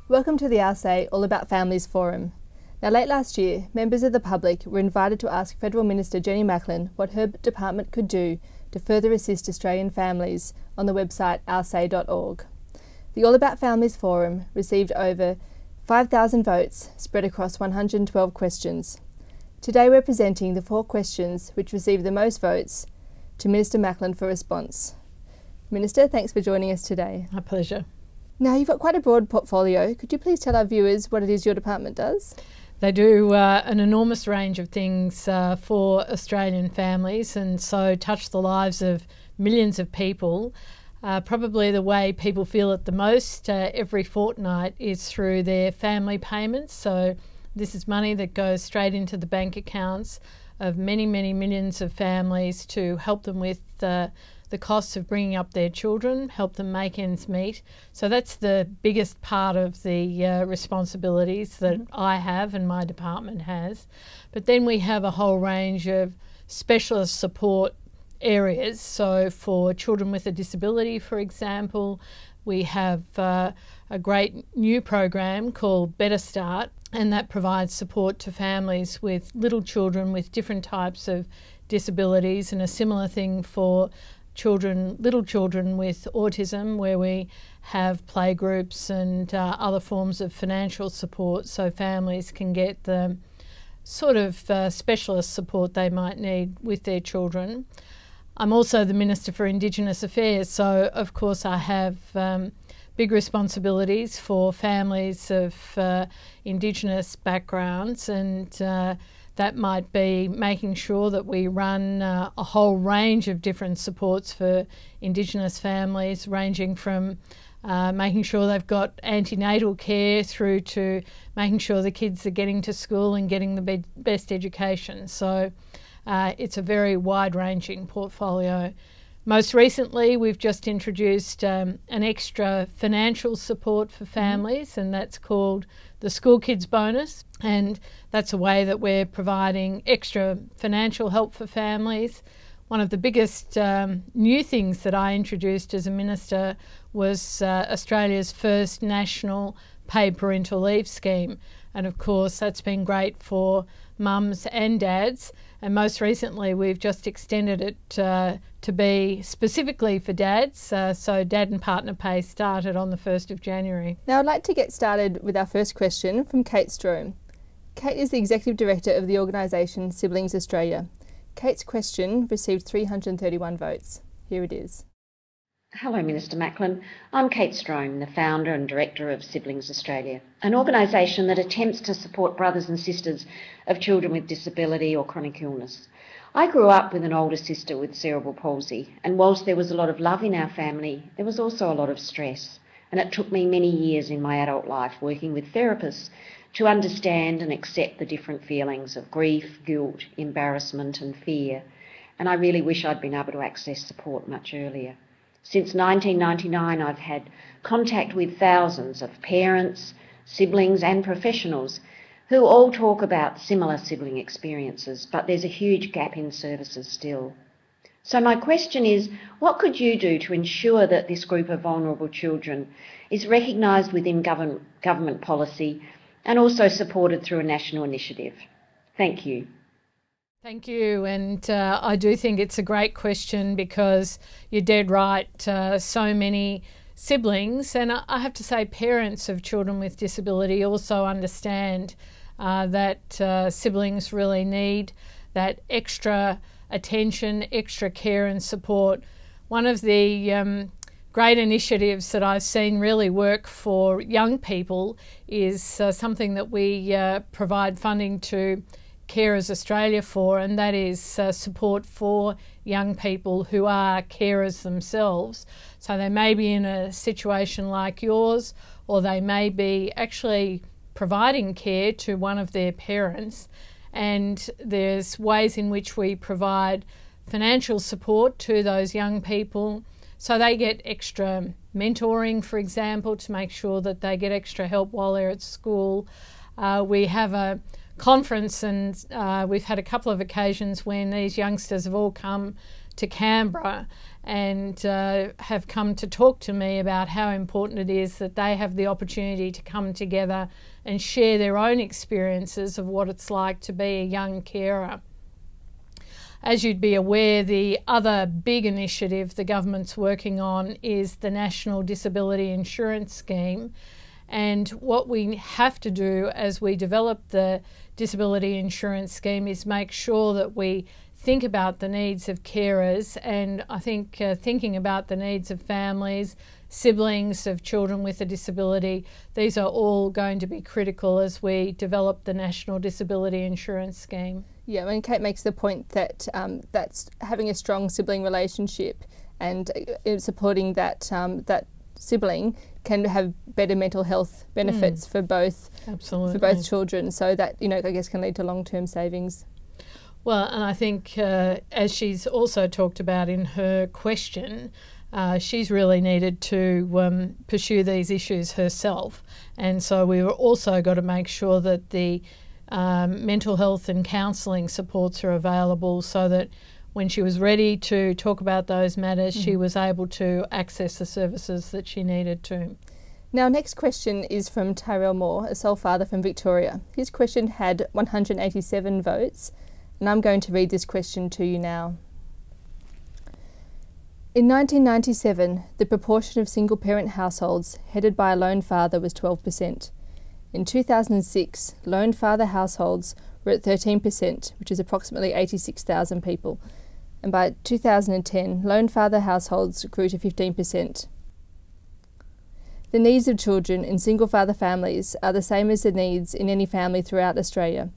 Welcome to the OurSay All About Families Forum. Now, late last year, members of the public were invited to ask Federal Minister Jenny Macklin what her department could do to further assist Australian families on the website oursay.org. The All About Families Forum received over 5,000 votes spread across 112 questions. Today we're presenting the 4 questions which received the most votes to Minister Macklin for response. Minister, thanks for joining us today. My pleasure. Now, you've got quite a broad portfolio. Could you please tell our viewers what it is your department does? They do an enormous range of things for Australian families, and so touch the lives of millions of people. Probably the way people feel it the most every fortnight is through their family payments. So this is money that goes straight into the bank accounts of many, many millions of families to help them with the costs of bringing up their children, help them make ends meet. So that's the biggest part of the responsibilities that I have and my department has. But then we have a whole range of specialist support areas. So for children with a disability, for example, we have a great new program called Better Start, and that provides support to families with little children with different types of disabilities, and a similar thing for little children with autism, where we have playgroups and other forms of financial support so families can get the sort of specialist support they might need with their children. I'm also the Minister for Indigenous Affairs, so of course I have big responsibilities for families of Indigenous backgrounds, and that might be making sure that we run a whole range of different supports for Indigenous families, ranging from making sure they've got antenatal care through to making sure the kids are getting to school and getting the best education. So it's a very wide-ranging portfolio. Most recently, we've just introduced an extra financial support for families, and that's called the School Kids Bonus, and that's a way that we're providing extra financial help for families. One of the biggest new things that I introduced as a minister was Australia's first national paid parental leave scheme, and of course that's been great for mums and dads, and most recently we've just extended it to be specifically for dads, so dad and partner pay started on the 1st of January. Now, I'd like to get started with our first question from Kate Strome. Kate is the Executive Director of the organisation Siblings Australia. Kate's question received 331 votes. Here it is. Hello, Minister Macklin. I'm Kate Strome, the founder and director of Siblings Australia, an organisation that attempts to support brothers and sisters of children with disability or chronic illness. I grew up with an older sister with cerebral palsy, and whilst there was a lot of love in our family, there was also a lot of stress. And it took me many years in my adult life working with therapists to understand and accept the different feelings of grief, guilt, embarrassment and fear. And I really wish I'd been able to access support much earlier. Since 1999, I've had contact with thousands of parents, siblings and professionals who all talk about similar sibling experiences, but there's a huge gap in services still. So my question is, what could you do to ensure that this group of vulnerable children is recognised within government policy and also supported through a national initiative? Thank you. Thank you, and I do think it's a great question because you're dead right. So many siblings, and I have to say parents of children with disability also understand that siblings really need that extra attention, extra care and support. One of the great initiatives that I've seen really work for young people is something that we provide funding to Carers Australia for, and that is support for young people who are carers themselves. So they may be in a situation like yours, or they may be actually providing care to one of their parents, and there's ways in which we provide financial support to those young people so they get extra mentoring, for example, to make sure that they get extra help while they're at school. We have a conference, and we've had a couple of occasions when these youngsters have all come to Canberra and have come to talk to me about how important it is that they have the opportunity to come together and share their own experiences of what it's like to be a young carer. As you'd be aware, the other big initiative the government's working on is the National Disability Insurance Scheme. And what we have to do as we develop the Disability Insurance Scheme is make sure that we think about the needs of carers, and I think thinking about the needs of families, siblings of children with a disability, these are all going to be critical as we develop the National Disability Insurance Scheme. Yeah, and Kate makes the point that that's having a strong sibling relationship and supporting that that sibling can have better mental health benefits for both children. So that, you know, I guess can lead to long-term savings. Well, and I think as she's also talked about in her question, she's really needed to pursue these issues herself, and so we've also got to make sure that the mental health and counselling supports are available so that when she was ready to talk about those matters, she was able to access the services that she needed to. Now, next question is from Tyrell Moore, a sole father from Victoria. His question had 187 votes, and I'm going to read this question to you now. In 1997, the proportion of single-parent households headed by a lone father was 12%. In 2006, lone father households were at 13%, which is approximately 86,000 people. And by 2010, lone father households grew to 15%. The needs of children in single-father families are the same as the needs in any family throughout Australia,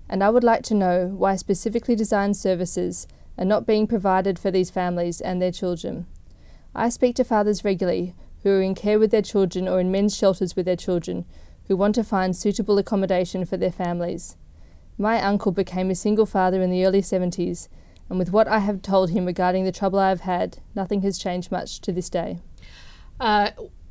and I would like to know why specifically designed services are not being provided for these families and their children. I speak to fathers regularly who are in care with their children or in men's shelters with their children who want to find suitable accommodation for their families. My uncle became a single father in the early 70s, and with what I have told him regarding the trouble I have had, nothing has changed much to this day.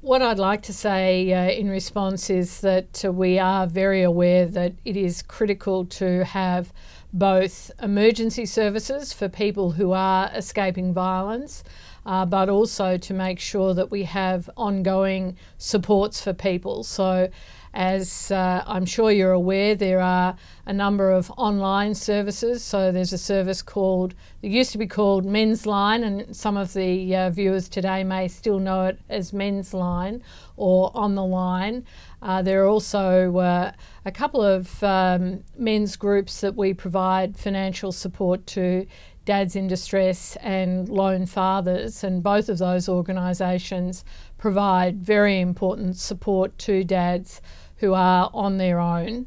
What I'd like to say in response is that we are very aware that it is critical to have both emergency services for people who are escaping violence, but also to make sure that we have ongoing supports for people. So as I'm sure you're aware, there are a number of online services. So there's a service called, it used to be called Men's Line, and some of the viewers today may still know it as Men's Line or On the Line. There are also a couple of men's groups that we provide financial support to, Dads in Distress and Lone Fathers, and both of those organisations provide very important support to dads who are on their own.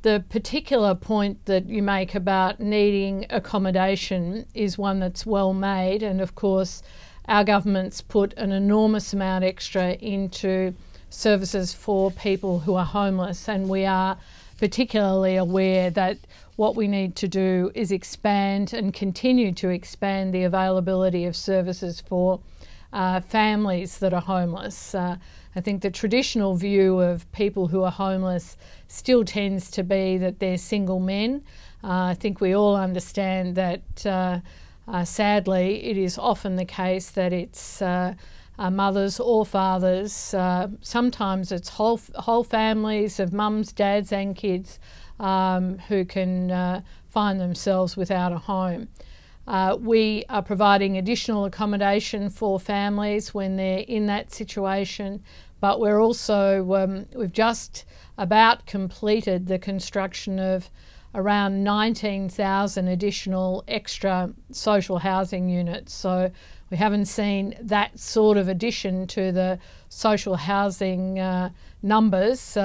The particular point that you make about needing accommodation is one that's well made, and of course our government's put an enormous amount extra into services for people who are homeless, and we are particularly aware that what we need to do is expand and continue to expand the availability of services for families that are homeless. I think the traditional view of people who are homeless still tends to be that they're single men. I think we all understand that sadly it is often the case that it's mothers or fathers. Sometimes it's whole families of mums, dads and kids who can find themselves without a home. We are providing additional accommodation for families when they're in that situation, but we're also, we've just about completed the construction of around 19,000 additional extra social housing units. So we haven't seen that sort of addition to the social housing numbers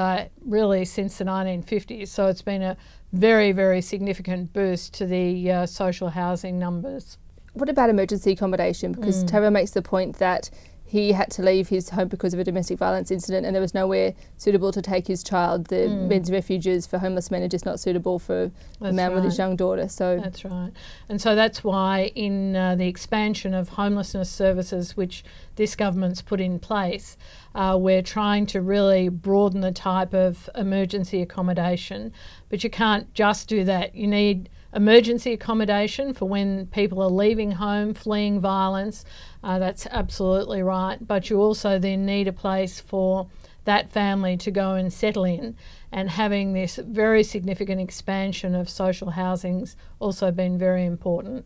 really since the 1950s. So it's been a very, very significant boost to the social housing numbers. What about emergency accommodation? Because Tara makes the point that he had to leave his home because of a domestic violence incident and there was nowhere suitable to take his child. The men's refuges for homeless men are just not suitable for a man with his young daughter. So that's right. And so that's why in the expansion of homelessness services, which this government's put in place, we're trying to really broaden the type of emergency accommodation. But you can't just do that. You need emergency accommodation for when people are leaving home, fleeing violence. That's absolutely right. But you also then need a place for that family to go and settle in, and having this very significant expansion of social housing's also been very important.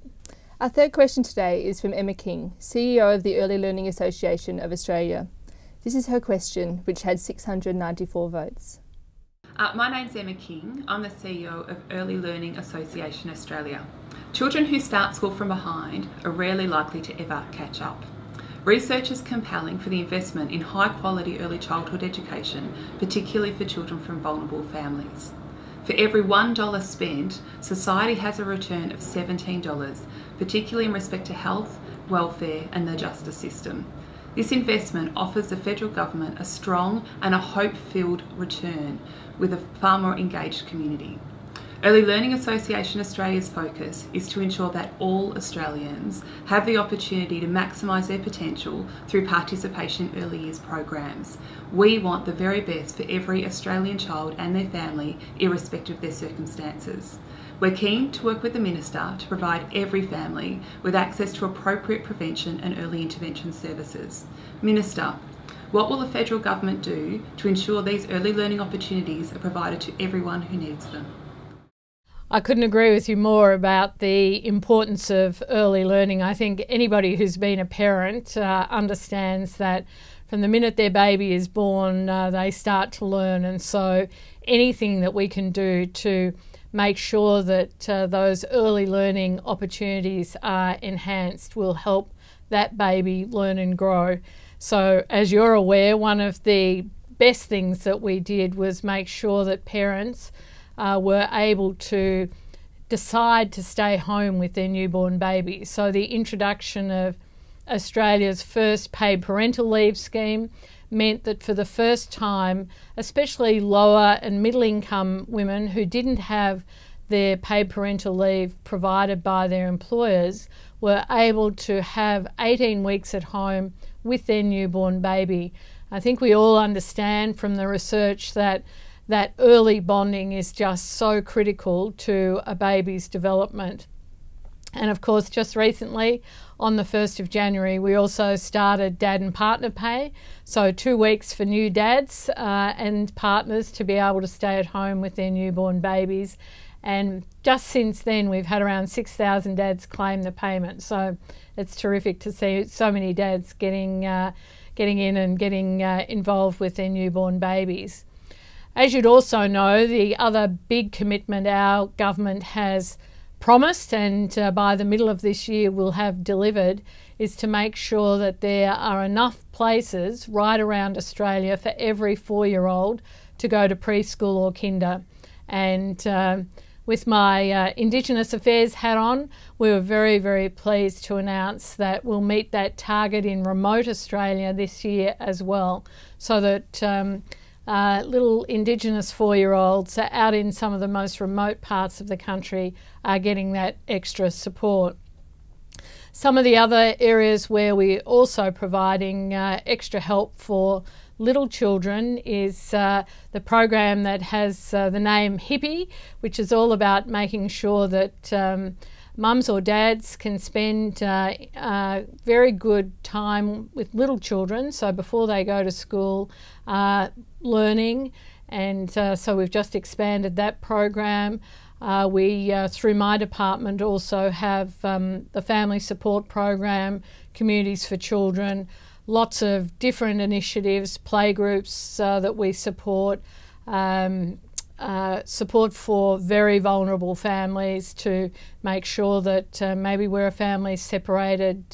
Our third question today is from Emma King, CEO of the Early Learning Association of Australia. This is her question, which had 694 votes. My name's Emma King. I'm the CEO of Early Learning Association Australia. Children who start school from behind are rarely likely to ever catch up. Research is compelling for the investment in high quality early childhood education, particularly for children from vulnerable families. For every $1 spent, society has a return of $17, particularly in respect to health, welfare and the justice system. This investment offers the federal government a strong and a hope-filled return with a far more engaged community. Early Learning Association Australia's focus is to ensure that all Australians have the opportunity to maximise their potential through participation in early years programs. We want the very best for every Australian child and their family, irrespective of their circumstances. We're keen to work with the Minister to provide every family with access to appropriate prevention and early intervention services. Minister, what will the federal government do to ensure these early learning opportunities are provided to everyone who needs them? I couldn't agree with you more about the importance of early learning. I think anybody who's been a parent understands that from the minute their baby is born, they start to learn. And so anything that we can do to make sure that those early learning opportunities are enhanced will help that baby learn and grow. So as you're aware, one of the best things that we did was make sure that parents were able to decide to stay home with their newborn baby. So the introduction of Australia's first paid parental leave scheme meant that for the first time, especially lower and middle income women who didn't have their paid parental leave provided by their employers were able to have 18 weeks at home with their newborn baby. I think we all understand from the research that early bonding is just so critical to a baby's development. And of course, just recently, on the 1st of January, we also started dad and partner pay. So 2 weeks for new dads and partners to be able to stay at home with their newborn babies. And just since then, we've had around 6,000 dads claim the payment. So it's terrific to see so many dads getting in and getting involved with their newborn babies. As you'd also know, the other big commitment our government has promised and by the middle of this year will have delivered is to make sure that there are enough places right around Australia for every 4-year-old to go to preschool or kinder. And with my Indigenous Affairs hat on, we were very, very pleased to announce that we'll meet that target in remote Australia this year as well, so that little Indigenous 4-year-olds out in some of the most remote parts of the country are getting that extra support. Some of the other areas where we're also providing extra help for little children is the program that has the name Hippie, which is all about making sure that mums or dads can spend very good time with little children, so before they go to school, learning. And so we've just expanded that program. We, through my department, also have the Family Support Program, Communities for Children, lots of different initiatives, playgroups that we support, support for very vulnerable families to make sure that maybe where a family's separated,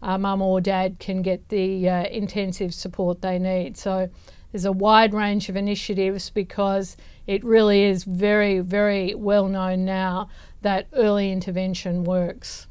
mum or dad can get the intensive support they need. So there's a wide range of initiatives because it really is very, very well known now that early intervention works.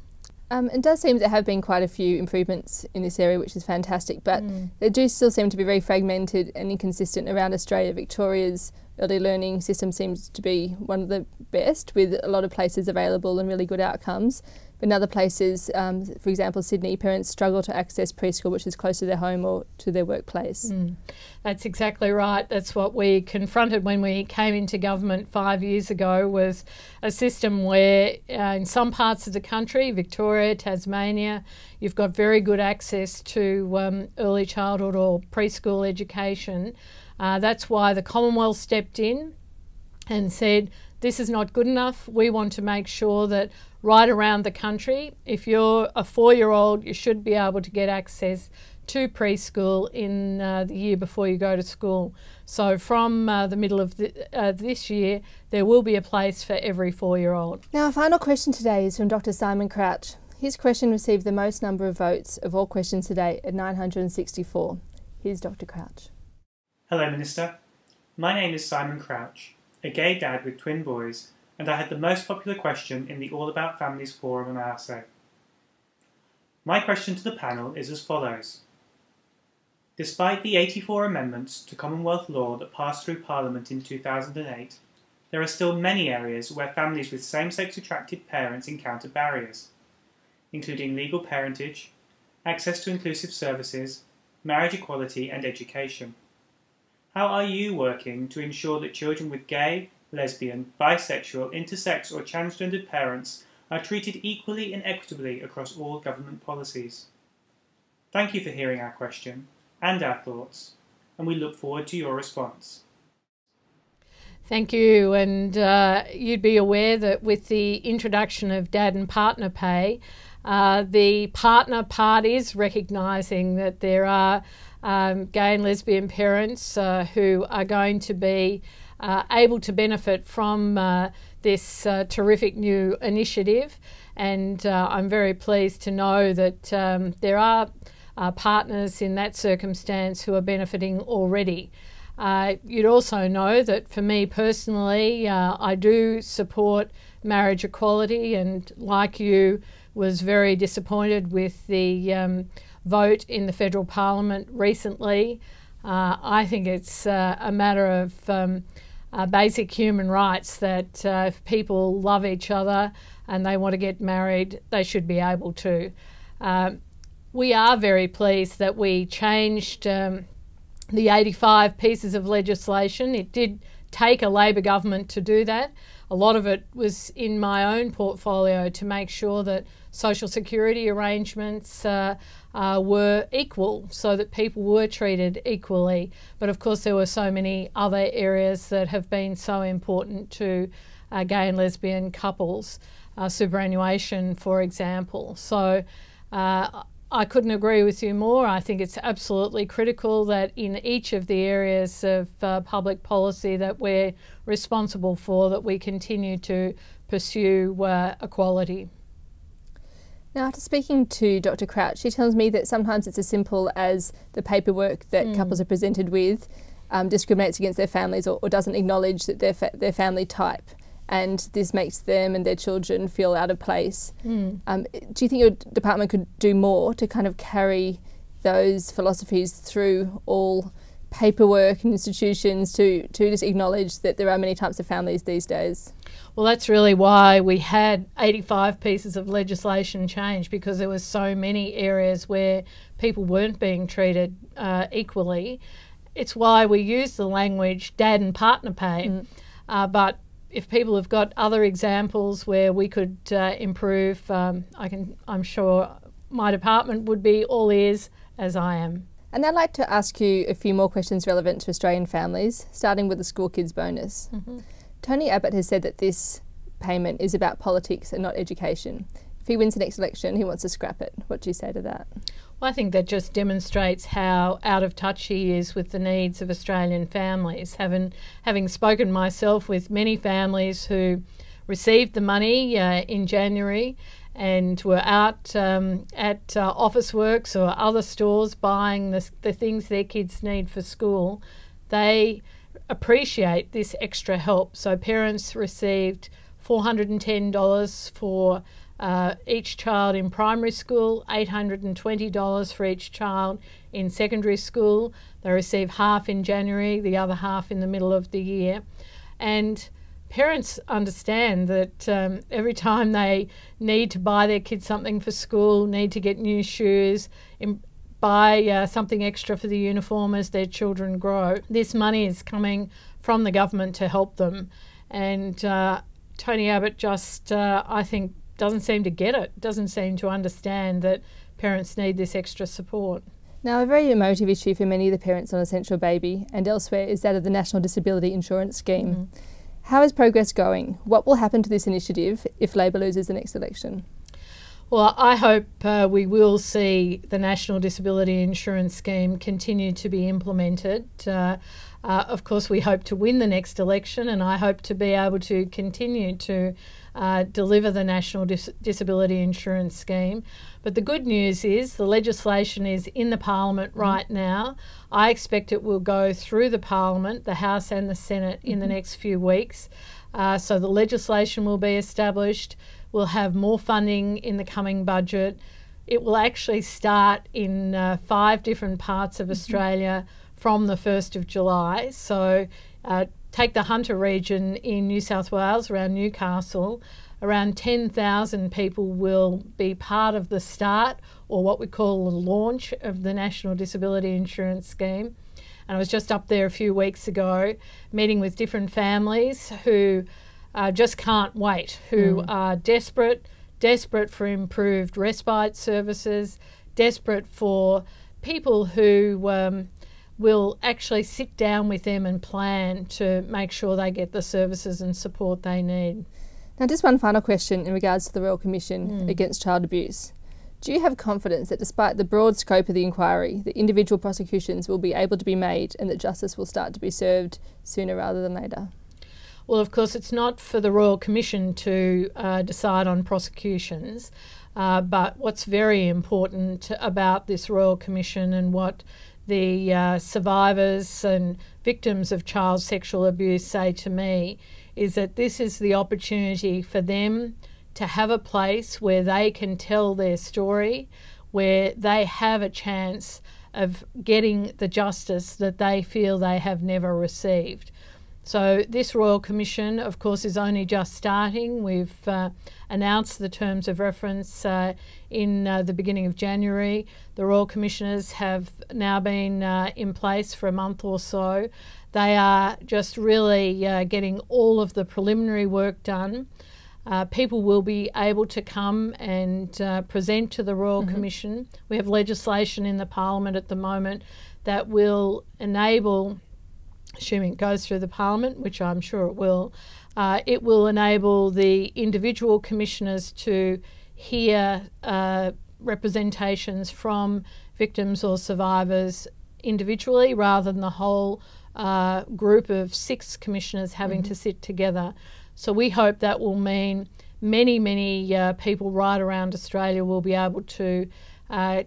It does seem there have been quite a few improvements in this area, which is fantastic, but they do still seem to be very fragmented and inconsistent around Australia. Victoria's early learning system seems to be one of the best, with a lot of places available and really good outcomes. But in other places, for example Sydney, parents struggle to access preschool which is close to their home or to their workplace. That's exactly right. That's what we confronted when we came into government 5 years ago, was a system where in some parts of the country, Victoria, Tasmania, you've got very good access to early childhood or preschool education. That's why the Commonwealth stepped in and said, this is not good enough. We want to make sure that right around the country, if you're a 4-year-old, you should be able to get access to preschool in the year before you go to school. So from the middle of this year, there will be a place for every 4-year-old. Now, our final question today is from Dr. Simon Crouch. His question received the most number of votes of all questions today at 964. Here's Dr. Crouch. Hello, Minister. My name is Simon Crouch, a gay dad with twin boys, and I had the most popular question in the All About Families forum on OurSay. My question to the panel is as follows. Despite the 84 amendments to Commonwealth law that passed through Parliament in 2008, there are still many areas where families with same-sex attracted parents encounter barriers, including legal parentage, access to inclusive services, marriage equality and education. How are you working to ensure that children with gay, lesbian, bisexual, intersex or transgendered parents are treated equally and equitably across all government policies? Thank you for hearing our question and our thoughts, and we look forward to your response. Thank you, and you'd be aware that with the introduction of dad and partner pay, the partner part is recognising that there are gay and lesbian parents who are going to be able to benefit from this terrific new initiative, and I'm very pleased to know that there are partners in that circumstance who are benefiting already. You'd also know that for me personally, I do support marriage equality, and like you, was very disappointed with the vote in the federal parliament recently. I think it's a matter of basic human rights that if people love each other and they want to get married, they should be able to. We are very pleased that we changed the 85 pieces of legislation. It did take a Labor government to do that. A lot of it was in my own portfolio to make sure that social security arrangements were equal, so that people were treated equally. But of course there were so many other areas that have been so important to gay and lesbian couples, superannuation for example. So I couldn't agree with you more. I think it's absolutely critical that in each of the areas of public policy that we're responsible for, that we continue to pursue equality. Now, after speaking to Dr. Crouch, she tells me that sometimes it's as simple as the paperwork that couples are presented with discriminates against their families or doesn't acknowledge that their family type, and this makes them and their children feel out of place. Do you think your department could do more to kind of carry those philosophies through all paperwork and institutions to just acknowledge that there are many types of families these days? Well, that's really why we had 85 pieces of legislation changed, because there were so many areas where people weren't being treated equally. It's why we use the language dad and partner pay. But if people have got other examples where we could improve, I'm sure my department would be all ears, as I am. And I'd like to ask you a few more questions relevant to Australian families, starting with the school kids bonus. Tony Abbott has said that this payment is about politics and not education. If he wins the next election, he wants to scrap it. What do you say to that? Well, I think that just demonstrates how out of touch he is with the needs of Australian families. Having spoken myself with many families who received the money in January and were out at Officeworks or other stores buying the things their kids need for school, they appreciate this extra help. So parents received $410 for each child in primary school, $820 for each child in secondary school. They receive half in January, the other half in the middle of the year. And parents understand that every time they need to buy their kids something for school, need to get new shoes, buy something extra for the uniform as their children grow, this money is coming from the government to help them. And Tony Abbott just, I think, doesn't seem to get it, doesn't seem to understand that parents need this extra support. Now, a very emotive issue for many of the parents on Essential Baby and elsewhere is that of the National Disability Insurance Scheme. How is progress going? What will happen to this initiative if Labor loses the next election? Well, I hope we will see the National Disability Insurance Scheme continue to be implemented. Of course, we hope to win the next election, and I hope to be able to continue to deliver the National Disability Insurance Scheme. But the good news is the legislation is in the Parliament right now. I expect it will go through the Parliament, the House and the Senate, in the next few weeks. So the legislation will be established. We'll have more funding in the coming budget. It will actually start in 5 different parts of Australia from the 1st of July. So take the Hunter region in New South Wales, around Newcastle, around 10,000 people will be part of the start, or what we call the launch, of the National Disability Insurance Scheme. And I was just up there a few weeks ago meeting with different families who just can't wait, who are desperate for improved respite services, desperate for people who will actually sit down with them and plan to make sure they get the services and support they need. Now, just one final question in regards to the Royal Commission against child abuse. Do you have confidence that despite the broad scope of the inquiry, that individual prosecutions will be able to be made and that justice will start to be served sooner rather than later? Well, of course, it's not for the Royal Commission to decide on prosecutions, but what's very important about this Royal Commission and what the survivors and victims of child sexual abuse say to me is that this is the opportunity for them to have a place where they can tell their story, where they have a chance of getting the justice that they feel they have never received. So this Royal Commission, of course, is only just starting. We've announced the terms of reference in the beginning of January. The Royal Commissioners have now been in place for a month or so. They are just really getting all of the preliminary work done. People will be able to come and present to the Royal Commission. We have legislation in the Parliament at the moment that will enable, assuming it goes through the Parliament, which I'm sure it will enable the individual commissioners to hear representations from victims or survivors individually rather than the whole group of 6 commissioners having to sit together. So we hope that will mean many people right around Australia will be able to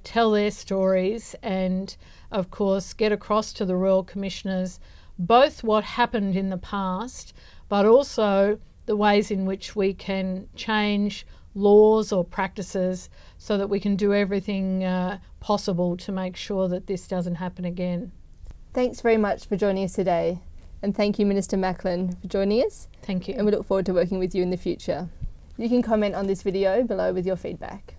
tell their stories and, of course, get across to the Royal Commissioners both what happened in the past, but also the ways in which we can change laws or practices so that we can do everything possible to make sure that this doesn't happen again. Thanks very much for joining us today, and thank you, Minister Macklin, for joining us. Thank you. And we look forward to working with you in the future. You can comment on this video below with your feedback.